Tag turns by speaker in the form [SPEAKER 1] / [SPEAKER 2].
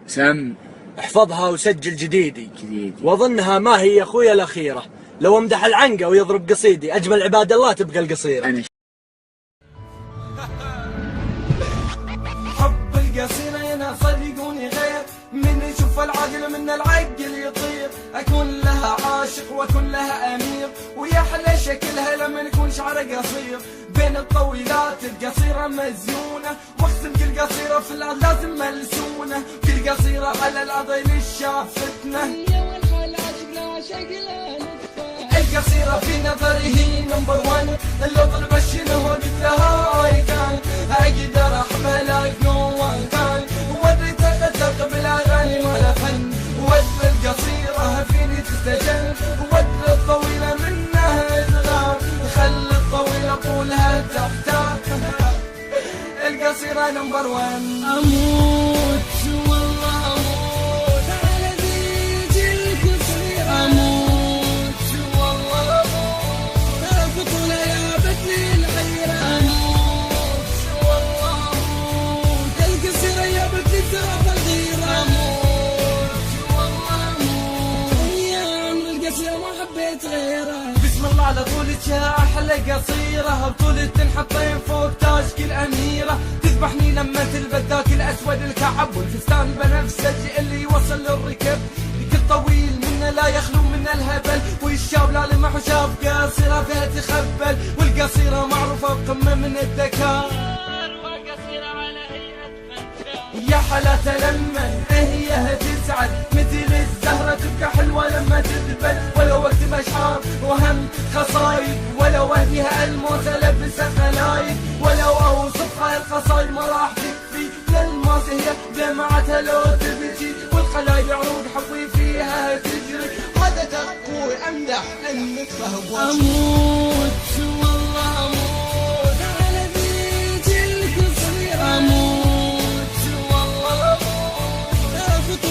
[SPEAKER 1] سم.
[SPEAKER 2] احفظها وسجل جديدي واظنها ما هي يا اخويا الاخيره. لو امدح العنقه ويضرب قصيدي، اجمل عباد الله تبقى القصيره.
[SPEAKER 3] حب القصيره يا صديقوني غير من يشوف العقل من العقل يطير. اكون لها عاشق واكون لها امير، ويحلى شكلها لما يكون شعرها قصير. بين الطويلات القصيره مزيونه، واختم كل قصيره في الارض لازم ملسونه. كل قصيره على العضيل شافتنا، القصيره في نظري هي نمبر 1. اللي طلب شنو قلت لها اي كان اقدر احملك نو وان كان. ودري تقدر بالاغاني ولا فن، ودري القصيره فيني تستجن، ودري الطويله منها تغار. خلي الطويله طولها تحتار، القصيره نمبر 1. اموت والله اموت على ذيك القصيره، اموت والله اموت البطوله جابتني الحيره. اموت والله اموت القصيره جابتني تراب الغيره. اموت والله اموت يا عم القصيره ما حبيت غيره. بسم الله على طولك يا احلى قصيره، بطولة تنحطين فوق تاج كل اميره. تذبحني لما تلبس ذاك الاسود الكعب، والفستان بنفسج اللي يوصل للركب. كل طويل منه لا يخلو من الهبل، والشاب لا لمح وشاف قصيره فيها تخبل. والقصيره معروفه بقمه من الذكاء، والقصيره على هيئه فنشان. يا حلا لما هي تسعد مثل الزهره، تبقى حلوه لما تذبل. ولو اكتب اشعار وهم خصايد، ولو اهديها الموت البسها خلايد. ولو اوصفها القصايد ما راح تكفي، للماس هي دمعتها لو تبكي. والخلايد عروض حبي فيها تجري. هذا تقوي امدح انك فهو. اموت والله اموت على ذيك القصيره، اموت والله اموت